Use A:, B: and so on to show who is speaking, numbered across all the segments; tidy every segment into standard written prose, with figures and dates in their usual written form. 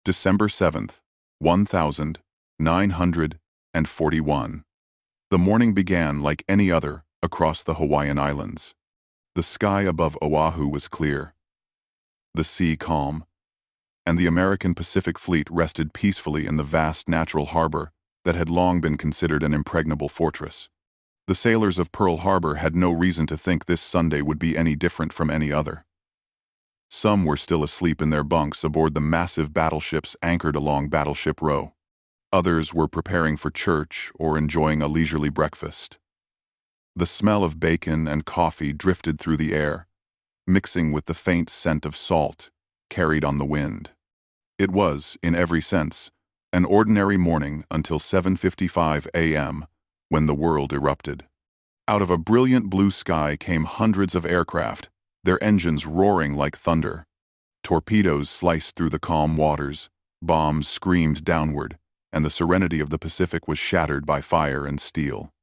A: December 7th, 1941. The morning began like any other across the Hawaiian Islands. The sky above Oahu was clear, the sea calm, and the American Pacific Fleet rested peacefully in the vast natural harbor that had long been considered an impregnable fortress. The sailors of Pearl Harbor had no reason to think this Sunday would be any different from any other. Some were still asleep in their bunks aboard the massive battleships anchored along Battleship Row. Others were preparing for church or enjoying a leisurely breakfast. The smell of bacon and coffee drifted through the air, mixing with the faint scent of salt carried on the wind. It was, in every sense, an ordinary morning until 7:55 a.m., when the world erupted. Out of a brilliant blue sky came hundreds of aircraft, their engines roaring like thunder. Torpedoes sliced through the calm waters, bombs screamed downward, and the serenity of the Pacific was shattered by fire and steel.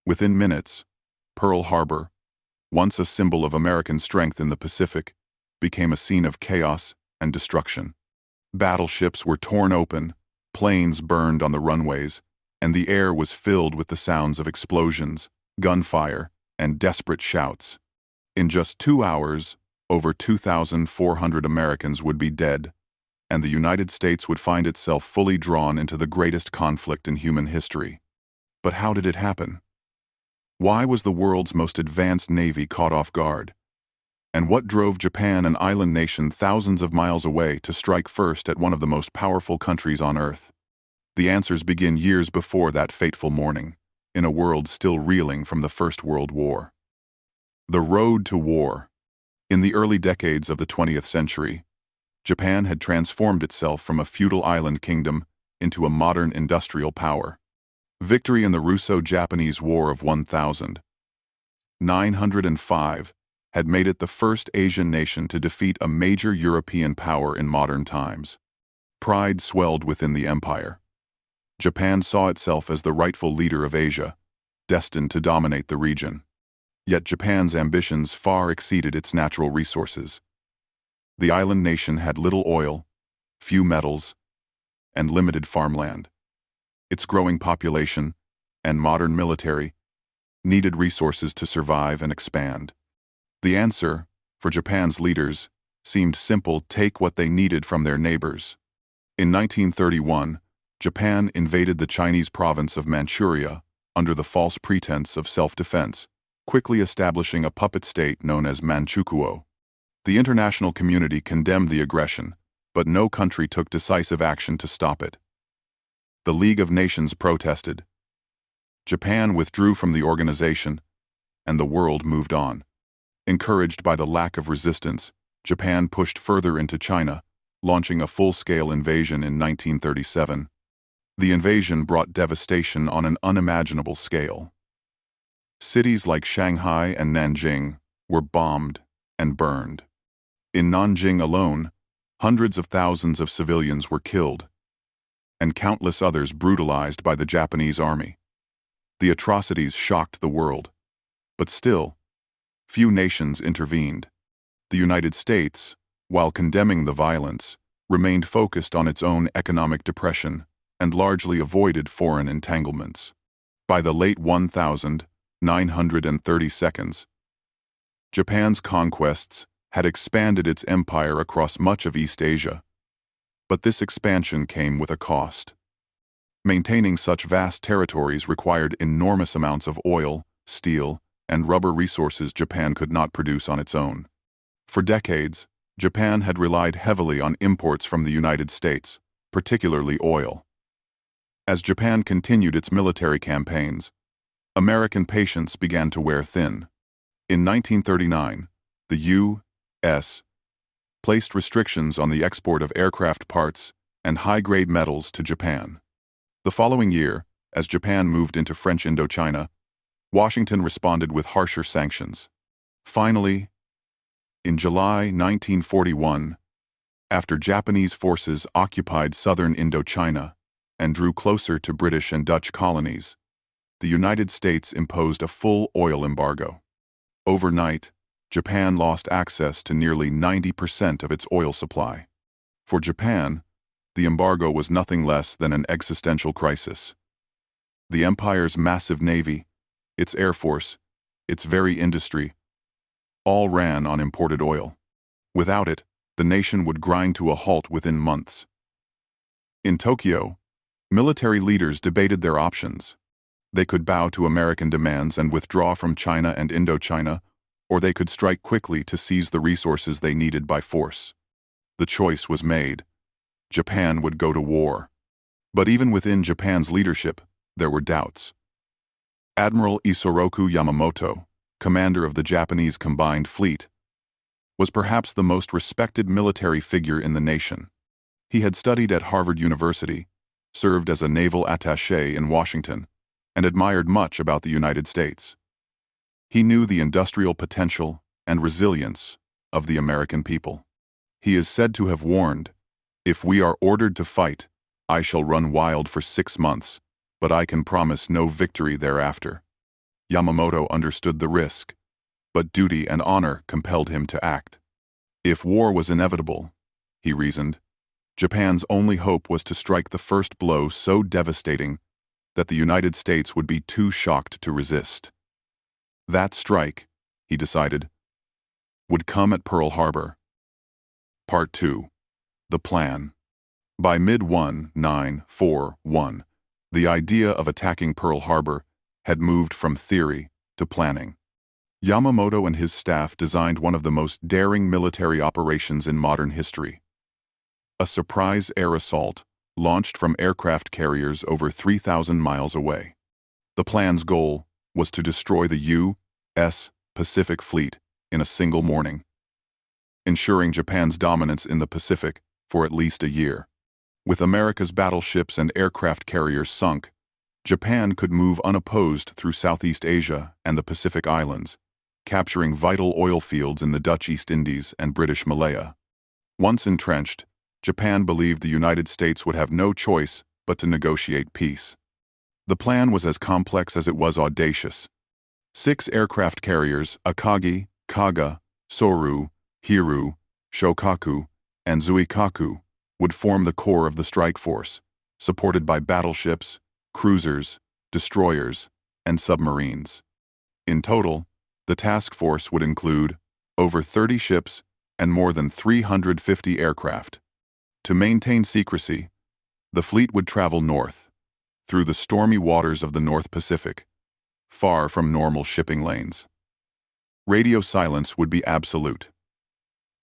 A: Within minutes, Pearl Harbor, once a symbol of American strength in the Pacific, became a scene of chaos and destruction. Battleships were torn open, planes burned on the runways, and the air was filled with the sounds of explosions, gunfire, and desperate shouts. In just 2 hours, over 2,400 Americans would be dead, and the United States would find itself fully drawn into the greatest conflict in human history. But how did it happen? Why was the world's most advanced navy caught off guard? And what drove Japan, an island nation thousands of miles away, to strike first at one of the most powerful countries on Earth? The answers begin years before that fateful morning, in a world still reeling from the First World War. The road to war. In the early decades of the 20th century, Japan had transformed itself from a feudal island kingdom into a modern industrial power. Victory in the Russo-Japanese War of 1905 had made it the first Asian nation to defeat a major European power in modern times. Pride swelled within the empire. Japan saw itself as the rightful leader of Asia, destined to dominate the region. Yet Japan's ambitions far exceeded its natural resources. The island nation had little oil, few metals, and limited farmland. Its growing population and modern military needed resources to survive and expand. The answer, for Japan's leaders, seemed simple: take what they needed from their neighbors. In 1931, Japan invaded the Chinese province of Manchuria under the false pretense of self-defense, quickly establishing a puppet state known as Manchukuo. The international community condemned the aggression, but no country took decisive action to stop it. The League of Nations protested. Japan withdrew from the organization, and the world moved on. Encouraged by the lack of resistance, Japan pushed further into China, launching a full-scale invasion in 1937. The invasion brought devastation on an unimaginable scale. Cities like Shanghai and Nanjing were bombed and burned. In Nanjing alone, hundreds of thousands of civilians were killed, and countless others brutalized by the Japanese army. The atrocities shocked the world, but still, few nations intervened. The United States, while condemning the violence, remained focused on its own economic depression and largely avoided foreign entanglements. By the late 1930s, Japan's conquests had expanded its empire across much of East Asia, but this expansion came with a cost. Maintaining such vast territories required enormous amounts of oil, steel, and rubber resources Japan could not produce on its own. For decades, Japan had relied heavily on imports from the United States, particularly oil. As Japan continued its military campaigns, American patience began to wear thin. In 1939, the U.S. placed restrictions on the export of aircraft parts and high-grade metals to Japan. The following year, as Japan moved into French Indochina, Washington responded with harsher sanctions. Finally, in July 1941, after Japanese forces occupied southern Indochina and drew closer to British and Dutch colonies, the United States imposed a full oil embargo. Overnight, Japan lost access to nearly 90% of its oil supply. For Japan, the embargo was nothing less than an existential crisis. The empire's massive navy, its air force, its very industry, all ran on imported oil. Without it, the nation would grind to a halt within months. In Tokyo, military leaders debated their options. They could bow to American demands and withdraw from China and Indochina, or they could strike quickly to seize the resources they needed by force. The choice was made. Japan would go to war. But even within Japan's leadership, there were doubts. Admiral Isoroku Yamamoto, commander of the Japanese Combined Fleet, was perhaps the most respected military figure in the nation. He had studied at Harvard University, served as a naval attaché in Washington, and admired much about the United States. He knew the industrial potential and resilience of the American people. He is said to have warned, "If we are ordered to fight, I shall run wild for 6 months, but I can promise no victory thereafter." Yamamoto understood the risk, but duty and honor compelled him to act. If war was inevitable, he reasoned, Japan's only hope was to strike the first blow so devastating that the United States would be too shocked to resist. That strike, he decided, would come at Pearl Harbor. Part 2. The Plan. By mid-1941, the idea of attacking Pearl Harbor had moved from theory to planning. Yamamoto and his staff designed one of the most daring military operations in modern history. A surprise air assault launched from aircraft carriers over 3,000 miles away. The plan's goal was to destroy the U.S. Pacific Fleet in a single morning, ensuring Japan's dominance in the Pacific for at least a year. With America's battleships and aircraft carriers sunk, Japan could move unopposed through Southeast Asia and the Pacific Islands, capturing vital oil fields in the Dutch East Indies and British Malaya. Once entrenched, Japan believed the United States would have no choice but to negotiate peace. The plan was as complex as it was audacious. 6 aircraft carriers, Akagi, Kaga, Soru, Hiru, Shokaku, and Zuikaku, would form the core of the strike force, supported by battleships, cruisers, destroyers, and submarines. In total, the task force would include over 30 ships and more than 350 aircraft. To maintain secrecy, the fleet would travel north, through the stormy waters of the North Pacific, far from normal shipping lanes. Radio silence would be absolute.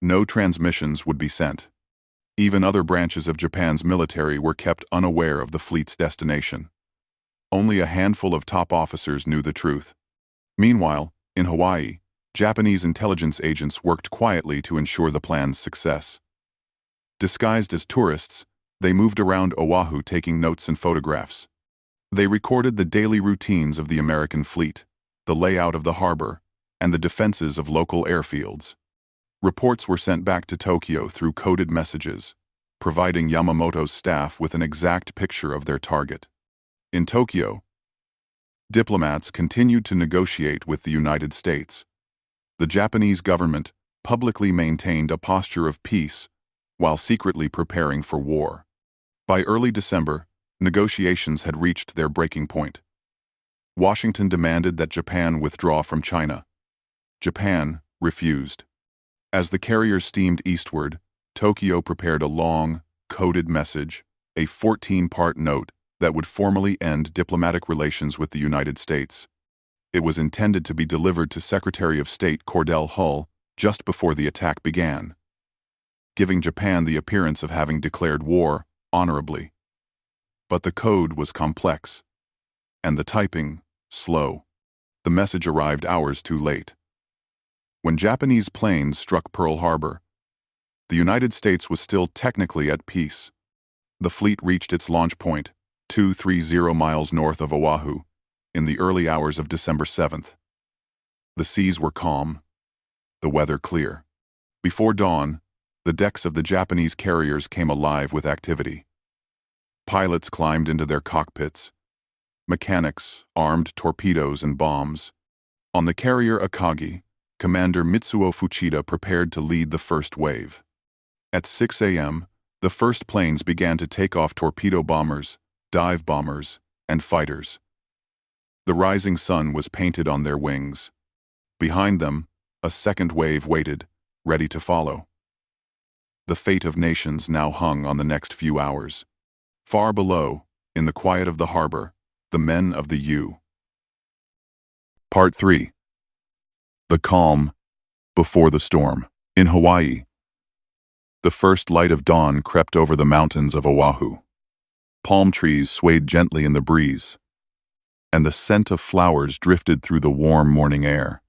A: No transmissions would be sent. Even other branches of Japan's military were kept unaware of the fleet's destination. Only a handful of top officers knew the truth. Meanwhile, in Hawaii, Japanese intelligence agents worked quietly to ensure the plan's success. Disguised as tourists, they moved around Oahu taking notes and photographs. They recorded the daily routines of the American fleet, the layout of the harbor, and the defenses of local airfields. Reports were sent back to Tokyo through coded messages, providing Yamamoto's staff with an exact picture of their target. In Tokyo, diplomats continued to negotiate with the United States. The Japanese government publicly maintained a posture of peace while secretly preparing for war. By early December, negotiations had reached their breaking point. Washington demanded that Japan withdraw from China. Japan refused. As the carriers steamed eastward, Tokyo prepared a long, coded message, a 14-part note that would formally end diplomatic relations with the United States. It was intended to be delivered to Secretary of State Cordell Hull just before the attack began, giving Japan the appearance of having declared war honorably. But the code was complex, and the typing slow. The message arrived hours too late. When Japanese planes struck Pearl Harbor, the United States was still technically at peace. The fleet reached its launch point, 230 miles north of Oahu, in the early hours of December 7th. The seas were calm, the weather clear. Before dawn, the decks of the Japanese carriers came alive with activity. Pilots climbed into their cockpits. Mechanics armed torpedoes and bombs. On the carrier Akagi, Commander Mitsuo Fuchida prepared to lead the first wave. At 6 a.m., The first planes began to take off torpedo bombers, dive bombers, and fighters. The rising sun was painted on their wings. Behind them, a second wave waited, ready to follow. The fate of nations now hung on the next few hours. Far below, in the quiet of the harbor, the men of the U. Part 3. The calm before the storm. In Hawaii, the first light of dawn crept over the mountains of Oahu. Palm trees swayed gently in the breeze, and the scent of flowers drifted through the warm morning air.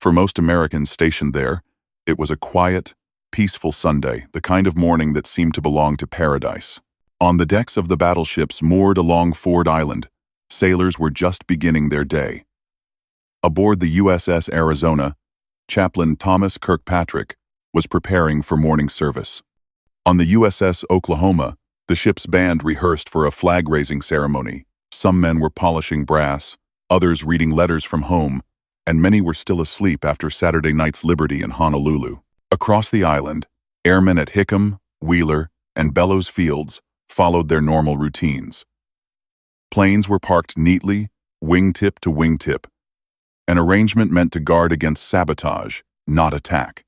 A: For most Americans stationed there, it was a quiet, peaceful Sunday, the kind of morning that seemed to belong to paradise. On the decks of the battleships moored along Ford Island, sailors were just beginning their day. Aboard the USS Arizona, Chaplain Thomas Kirkpatrick was preparing for morning service. On the USS Oklahoma, the ship's band rehearsed for a flag-raising ceremony. Some men were polishing brass, others reading letters from home, and many were still asleep after Saturday night's liberty in Honolulu. Across the island, airmen at Hickam, Wheeler, and Bellows Fields followed their normal routines. Planes were parked neatly, wingtip to wingtip, an arrangement meant to guard against sabotage, not attack.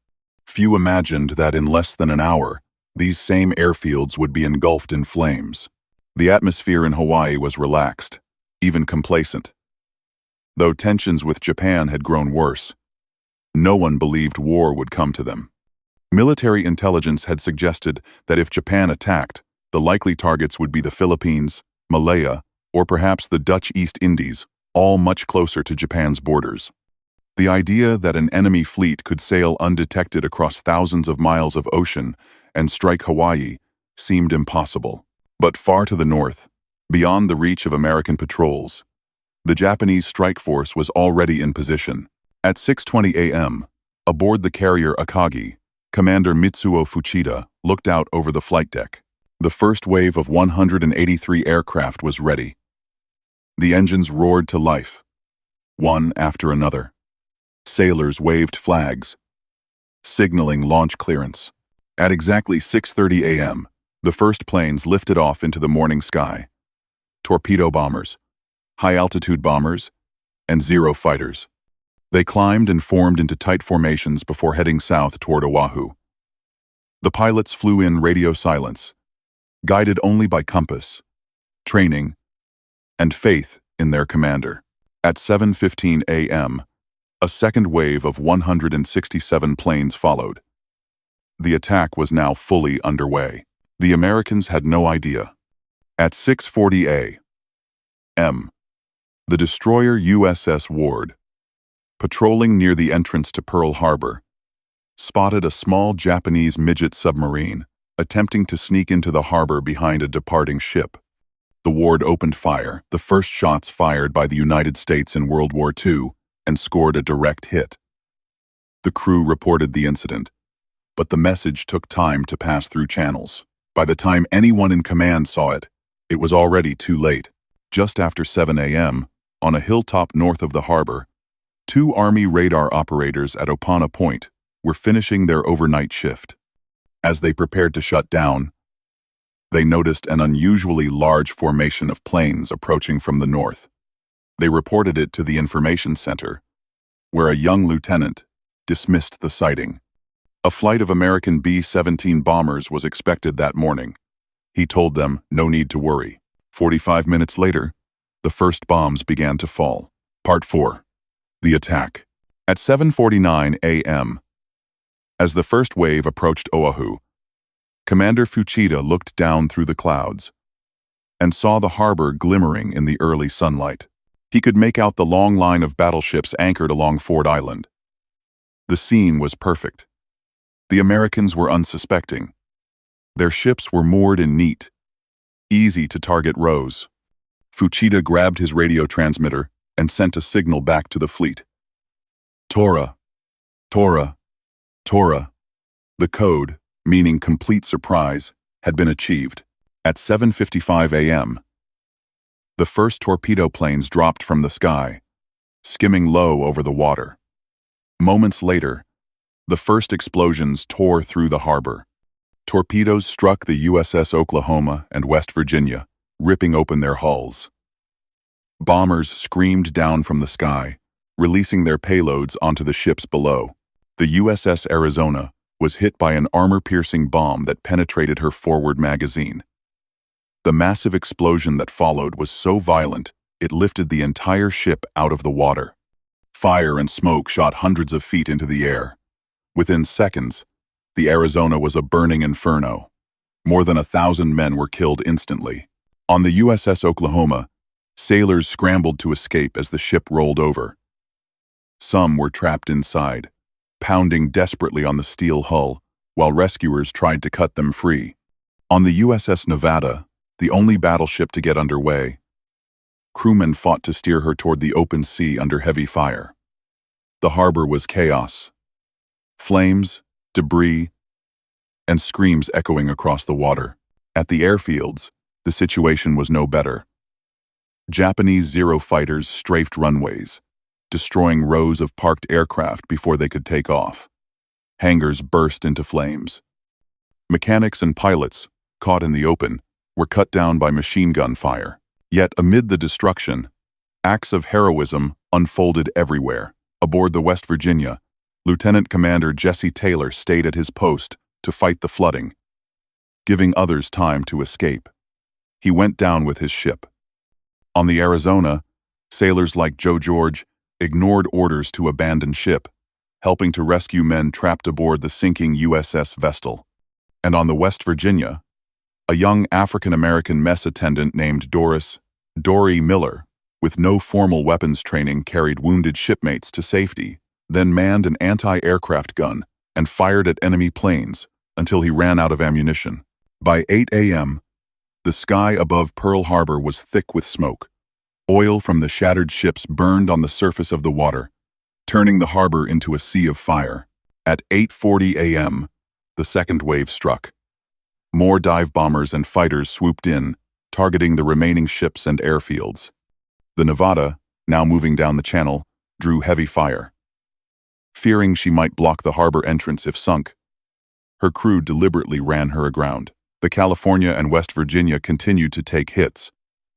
A: Few imagined that in less than an hour, these same airfields would be engulfed in flames. The atmosphere in Hawaii was relaxed, even complacent. Though tensions with Japan had grown worse, no one believed war would come to them. Military intelligence had suggested that if Japan attacked, the likely targets would be the Philippines, Malaya, or perhaps the Dutch East Indies, all much closer to Japan's borders. The idea that an enemy fleet could sail undetected across thousands of miles of ocean and strike Hawaii seemed impossible. But far to the north, beyond the reach of American patrols, the Japanese strike force was already in position. At 6:20 a.m., aboard the carrier Akagi, Commander Mitsuo Fuchida looked out over the flight deck. The first wave of 183 aircraft was ready. The engines roared to life, one after another. Sailors waved flags, signaling launch clearance. At exactly 6:30 a.m., the first planes lifted off into the morning sky. Torpedo bombers, high-altitude bombers, and Zero fighters. They climbed and formed into tight formations before heading south toward Oahu. The pilots flew in radio silence, guided only by compass, training, and faith in their commander. At 7:15 a.m., a second wave of 167 planes followed. The attack was now fully underway. The Americans had no idea. At 6:40 a.m., the destroyer USS Ward, patrolling near the entrance to Pearl Harbor, spotted a small Japanese midget submarine attempting to sneak into the harbor behind a departing ship. The Ward opened fire, the first shots fired by the United States in World War II, and scored a direct hit. The crew reported the incident, but the message took time to pass through channels. By the time anyone in command saw it, it was already too late. Just after 7 a.m., on a hilltop north of the harbor, 2 Army radar operators at Opana Point were finishing their overnight shift. As they prepared to shut down, they noticed an unusually large formation of planes approaching from the north. They reported it to the information center, where a young lieutenant dismissed the sighting. A flight of American B-17 bombers was expected that morning. He told them no need to worry. 45 minutes later, the first bombs began to fall. Part 4. The attack. At 7:49 a.m., as the first wave approached Oahu, Commander Fuchida looked down through the clouds and saw the harbor glimmering in the early sunlight. He could make out the long line of battleships anchored along Ford Island. The scene was perfect. The Americans were unsuspecting. Their ships were moored in neat, easy-to-target rows. Fuchida grabbed his radio transmitter and sent a signal back to the fleet. Tora, Tora, Tora. The code, meaning complete surprise, had been achieved. At 7:55 a.m., the first torpedo planes dropped from the sky, skimming low over the water. Moments later, the first explosions tore through the harbor. Torpedoes struck the USS Oklahoma and West Virginia, ripping open their hulls. Bombers screamed down from the sky, releasing their payloads onto the ships below. The USS Arizona was hit by an armor-piercing bomb that penetrated her forward magazine. The massive explosion that followed was so violent, it lifted the entire ship out of the water. Fire and smoke shot hundreds of feet into the air. Within seconds, the Arizona was a burning inferno. More than 1,000 men were killed instantly. On the USS Oklahoma, sailors scrambled to escape as the ship rolled over. Some were trapped inside, pounding desperately on the steel hull, while rescuers tried to cut them free. On the USS Nevada, the only battleship to get underway, crewmen fought to steer her toward the open sea under heavy fire. The harbor was chaos. Flames, debris, and screams echoing across the water. At the airfields, the situation was no better. Japanese Zero fighters strafed runways, destroying rows of parked aircraft before they could take off. Hangars burst into flames. Mechanics and pilots, caught in the open, were cut down by machine gun fire. Yet amid the destruction, acts of heroism unfolded everywhere. Aboard the West Virginia, Lieutenant Commander Jesse Taylor stayed at his post to fight the flooding, giving others time to escape. He went down with his ship. On the Arizona, sailors like Joe George ignored orders to abandon ship, helping to rescue men trapped aboard the sinking USS Vestal. And on the West Virginia, a young African-American mess attendant named Dory Miller, with no formal weapons training, carried wounded shipmates to safety, then manned an anti-aircraft gun and fired at enemy planes until he ran out of ammunition. By 8 a.m., the sky above Pearl Harbor was thick with smoke. Oil from the shattered ships burned on the surface of the water, turning the harbor into a sea of fire. At 8:40 a.m., the second wave struck. More dive bombers and fighters swooped in, targeting the remaining ships and airfields. The Nevada, now moving down the channel, drew heavy fire. Fearing she might block the harbor entrance if sunk, her crew deliberately ran her aground. The California and West Virginia continued to take hits,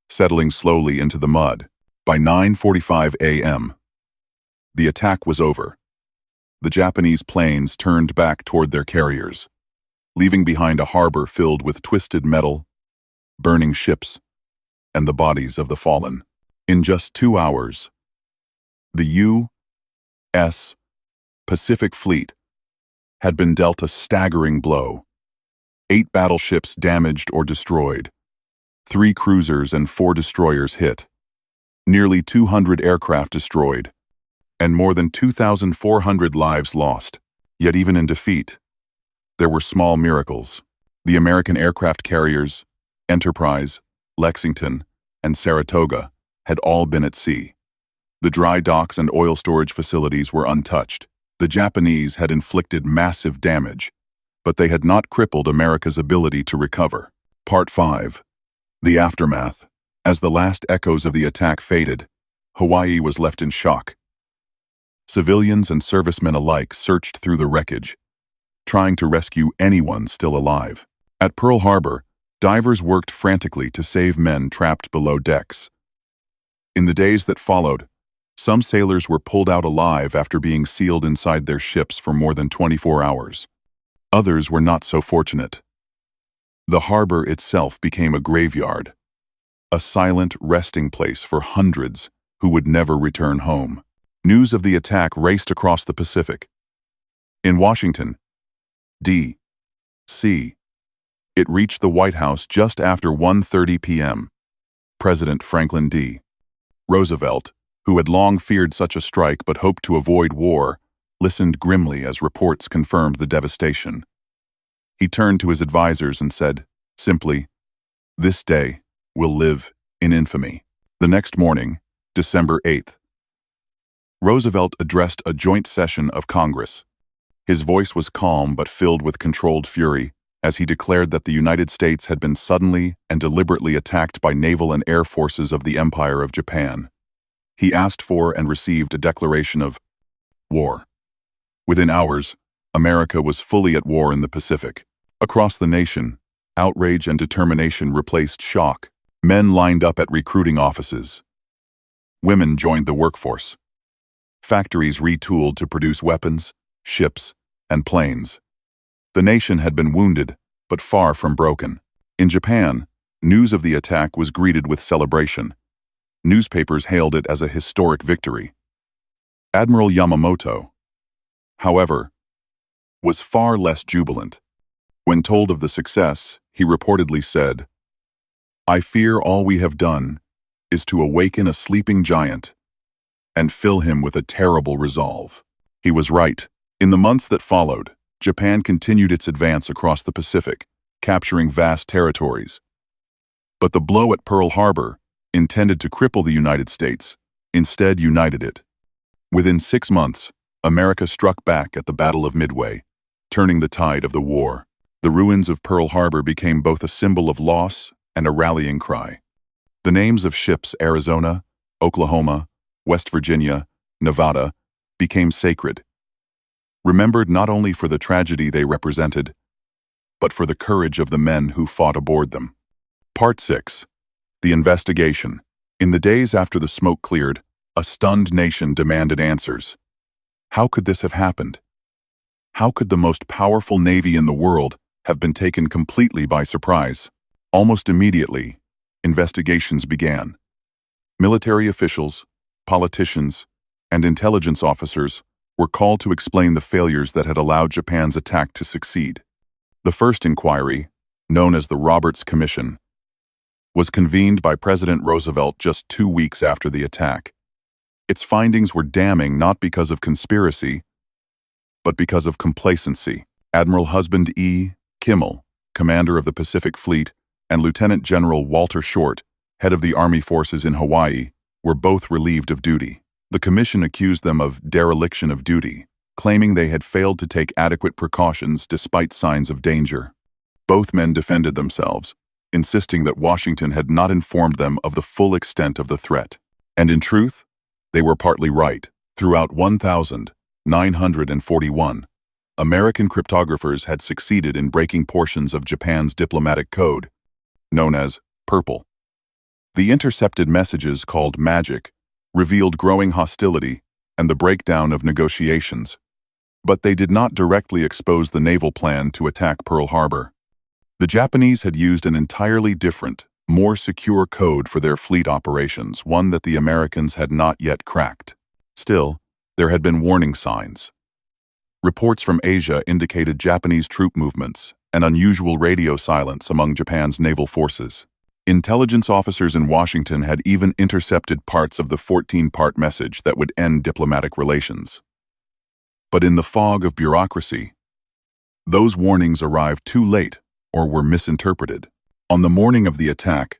A: settling slowly into the mud. By 9:45 a.m., the attack was over. The Japanese planes turned back toward their carriers, leaving behind a harbor filled with twisted metal, burning ships, and the bodies of the fallen. In just 2 hours, the U.S. Pacific Fleet had been dealt a staggering blow. 8 battleships damaged or destroyed, 3 cruisers and 4 destroyers hit, nearly 200 aircraft destroyed, and more than 2,400 lives lost. Yet even in defeat, there were small miracles. The American aircraft carriers, Enterprise, Lexington, and Saratoga, had all been at sea. The dry docks and oil storage facilities were untouched. The Japanese had inflicted massive damage, but they had not crippled America's ability to recover. Part 5. The Aftermath. As the last echoes of the attack faded, Hawaii was left in shock. Civilians and servicemen alike searched through the wreckage, trying to rescue anyone still alive. At Pearl Harbor, divers worked frantically to save men trapped below decks. In the days that followed, some sailors were pulled out alive after being sealed inside their ships for more than 24 hours. Others were not so fortunate. The harbor itself became a graveyard, a silent resting place for hundreds who would never return home. News of the attack raced across the Pacific. In Washington, D.C., it reached the White House just after 1:30 p.m. President Franklin D. Roosevelt, who had long feared such a strike but hoped to avoid war, listened grimly as reports confirmed the devastation. He turned to his advisors and said, simply, "This day will live in infamy." The next morning, December 8th, Roosevelt addressed a joint session of Congress. His voice was calm but filled with controlled fury as he declared that the United States had been suddenly and deliberately attacked by naval and air forces of the Empire of Japan. He asked for and received a declaration of war. Within hours, America was fully at war in the Pacific. Across the nation, outrage and determination replaced shock. Men lined up at recruiting offices. Women joined the workforce. Factories retooled to produce weapons, ships, and planes. The nation had been wounded, but far from broken. In Japan, news of the attack was greeted with celebration. Newspapers hailed it as a historic victory. Admiral Yamamoto, however, was far less jubilant. When told of the success, he reportedly said, "I fear all we have done is to awaken a sleeping giant and fill him with a terrible resolve." He was right. In the months that followed, Japan continued its advance across the Pacific, capturing vast territories. But the blow at Pearl Harbor, intended to cripple the United States, instead united it. Within 6 months, America struck back at the Battle of Midway, turning the tide of the war. The ruins of Pearl Harbor became both a symbol of loss and a rallying cry. The names of ships Arizona, Oklahoma, West Virginia, Nevada became sacred, remembered not only for the tragedy they represented, but for the courage of the men who fought aboard them. Part 6. The Investigation. In the days after the smoke cleared, a stunned nation demanded answers. How could this have happened? How could the most powerful navy in the world have been taken completely by surprise? Almost immediately, investigations began. Military officials, politicians, and intelligence officers were called to explain the failures that had allowed Japan's attack to succeed. The first inquiry, known as the Roberts Commission, was convened by President Roosevelt just 2 weeks after the attack. Its findings were damning not because of conspiracy, but because of complacency. Admiral Husband E. Kimmel, commander of the Pacific Fleet, and Lieutenant General Walter Short, head of the Army forces in Hawaii, were both relieved of duty. The commission accused them of dereliction of duty, claiming they had failed to take adequate precautions despite signs of danger. Both men defended themselves, insisting that Washington had not informed them of the full extent of the threat. And in truth, they were partly right. Throughout 1941, American cryptographers had succeeded in breaking portions of Japan's diplomatic code, known as Purple. The intercepted messages, called magic, revealed growing hostility and the breakdown of negotiations, but they did not directly expose the naval plan to attack Pearl Harbor. The Japanese had used an entirely different, more secure code for their fleet operations, one that the Americans had not yet cracked. Still, there had been warning signs. Reports from Asia indicated Japanese troop movements and unusual radio silence among Japan's naval forces. Intelligence officers in Washington had even intercepted parts of the 14-part message that would end diplomatic relations. But in the fog of bureaucracy, those warnings arrived too late or were misinterpreted. On the morning of the attack,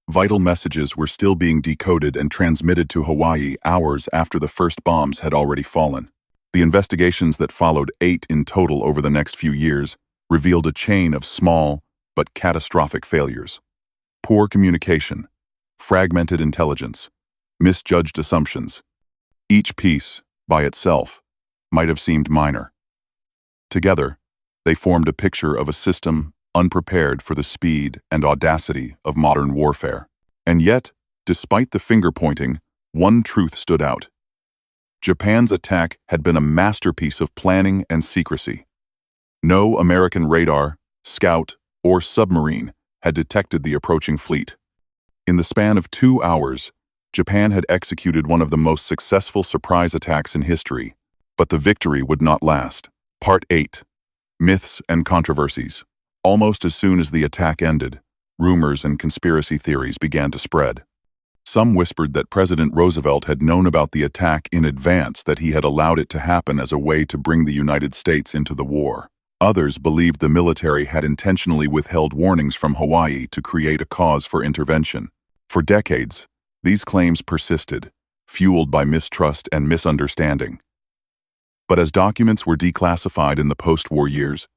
A: vital messages were still being decoded and transmitted to Hawaii hours after the first bombs had already fallen. The investigations that followed, 8 in total over the next few years, revealed a chain of small but catastrophic failures. Poor communication, fragmented intelligence, misjudged assumptions. Each piece, by itself, might have seemed minor. Together, they formed a picture of a system unprepared for the speed and audacity of modern warfare. And yet, despite the finger-pointing, one truth stood out. Japan's attack had been a masterpiece of planning and secrecy. No American radar, scout, or submarine had detected the approaching fleet. In the span of 2 hours, Japan had executed one of the most successful surprise attacks in history. But the victory would not last. Part 8. Myths and Controversies. Almost as soon as the attack ended, rumors and conspiracy theories began to spread. Some whispered that President Roosevelt had known about the attack in advance, that he had allowed it to happen as a way to bring the United States into the war. Others believed the military had intentionally withheld warnings from Hawaii to create a cause for intervention. For decades, these claims persisted, fueled by mistrust and misunderstanding. But as documents were declassified in the post-war years,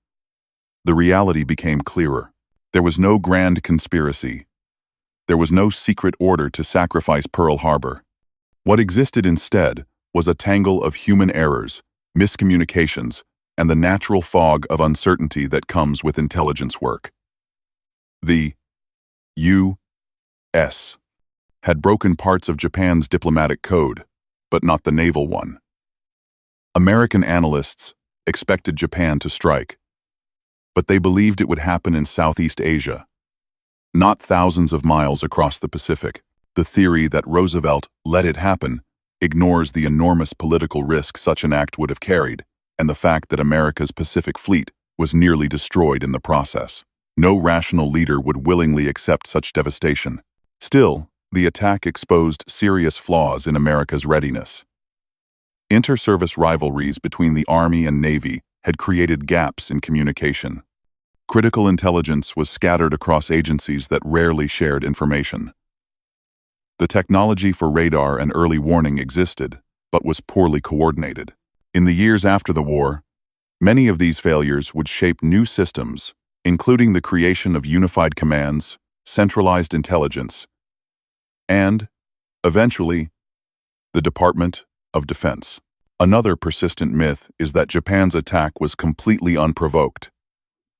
A: the reality became clearer. There was no grand conspiracy. There was no secret order to sacrifice Pearl Harbor. What existed instead was a tangle of human errors, miscommunications, and the natural fog of uncertainty that comes with intelligence work. The U.S. had broken parts of Japan's diplomatic code, but not the naval one. American analysts expected Japan to strike, but they believed it would happen in Southeast Asia, not thousands of miles across the Pacific. The theory that Roosevelt let it happen ignores the enormous political risk such an act would have carried, and the fact that America's Pacific Fleet was nearly destroyed in the process. No rational leader would willingly accept such devastation. Still, the attack exposed serious flaws in America's readiness. Inter-service rivalries between the Army and Navy had created gaps in communication. Critical intelligence was scattered across agencies that rarely shared information. The technology for radar and early warning existed, but was poorly coordinated. In the years after the war, many of these failures would shape new systems, including the creation of unified commands, centralized intelligence, and, eventually, the Department of Defense. Another persistent myth is that Japan's attack was completely unprovoked.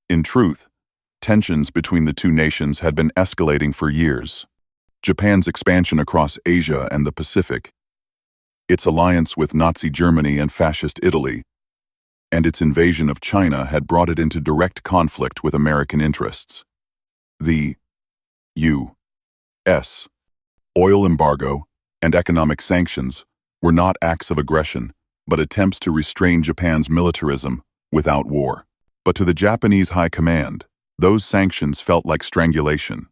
A: In truth, tensions between the two nations had been escalating for years. Japan's expansion across Asia and the Pacific, its alliance with Nazi Germany and Fascist Italy, and its invasion of China had brought it into direct conflict with American interests. The U.S. oil embargo and economic sanctions were not acts of aggression, but attempts to restrain Japan's militarism without war. But to the Japanese high command, those sanctions felt like strangulation.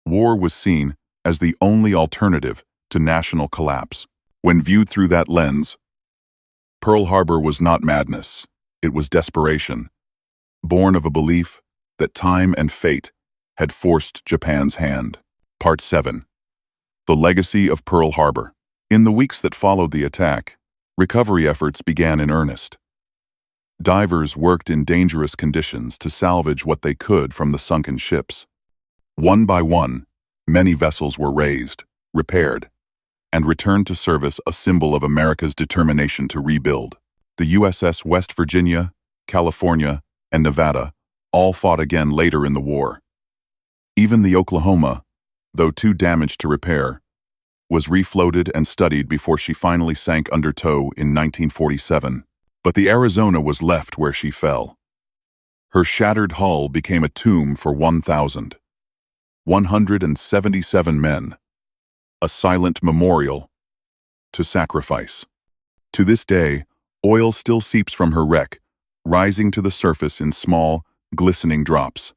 A: War was seen as the only alternative to national collapse. When viewed through that lens, Pearl Harbor was not madness, it was desperation, born of a belief that time and fate had forced Japan's hand. Part 7. The Legacy of Pearl Harbor. In the weeks that followed the attack, recovery efforts began in earnest. Divers worked in dangerous conditions to salvage what they could from the sunken ships. One by one, many vessels were raised, repaired, and returned to service, a symbol of America's determination to rebuild. The USS West Virginia, California, and Nevada all fought again later in the war. Even the Oklahoma, though too damaged to repair, was refloated and studied before she finally sank under tow in 1947. But the Arizona was left where she fell. Her shattered hull became a tomb for 1,177 men, a silent memorial to sacrifice. To this day, oil still seeps from her wreck, rising to the surface in small, glistening drops.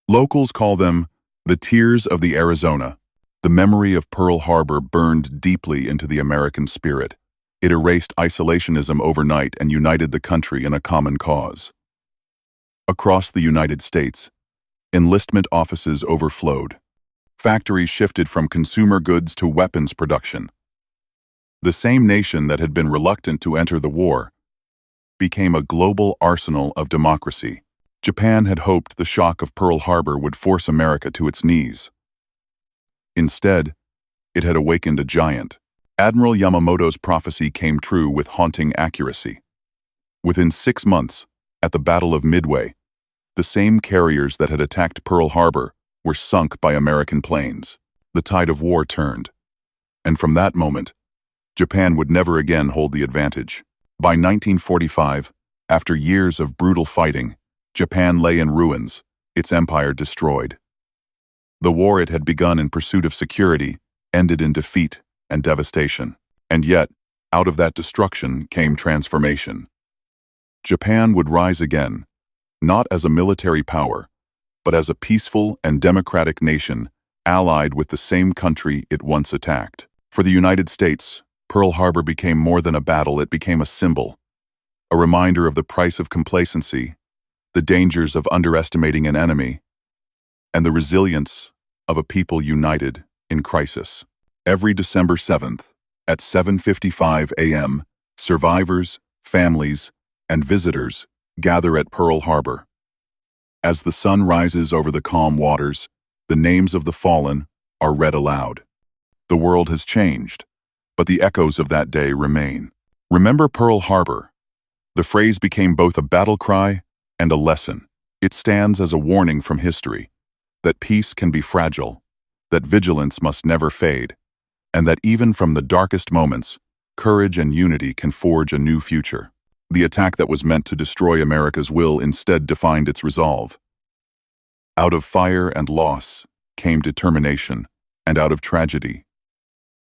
A: Locals call them the Tears of the Arizona. The memory of Pearl Harbor burned deeply into the American spirit. It erased isolationism overnight and united the country in a common cause. Across the United States, enlistment offices overflowed. Factories shifted from consumer goods to weapons production. The same nation that had been reluctant to enter the war became a global arsenal of democracy. Japan had hoped the shock of Pearl Harbor would force America to its knees. Instead, it had awakened a giant. Admiral Yamamoto's prophecy came true with haunting accuracy. Within 6 months, at the Battle of Midway, the same carriers that had attacked Pearl Harbor were sunk by American planes. The tide of war turned, and from that moment, Japan would never again hold the advantage. By 1945, after years of brutal fighting, Japan lay in ruins, its empire destroyed. The war it had begun in pursuit of security ended in defeat and devastation. And yet, out of that destruction came transformation. Japan would rise again, not as a military power, but as a peaceful and democratic nation allied with the same country it once attacked. For the United States, Pearl Harbor became more than a battle, it became a symbol, a reminder of the price of complacency, the dangers of underestimating an enemy, and the resilience of a people united in crisis. Every December 7th, at 7:55 a.m., survivors, families, and visitors gather at Pearl Harbor. As the sun rises over the calm waters, the names of the fallen are read aloud. The world has changed, but the echoes of that day remain. Remember Pearl Harbor, The phrase became both a battle cry and a lesson. It stands as a warning from history that peace can be fragile, that vigilance must never fade, and that even from the darkest moments, courage and unity can forge a new future. The attack that was meant to destroy America's will instead defined its resolve. Out of fire and loss came determination, and out of tragedy,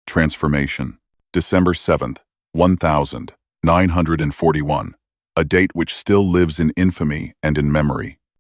A: transformation. December 7th, 1941, a date which still lives in infamy and in memory.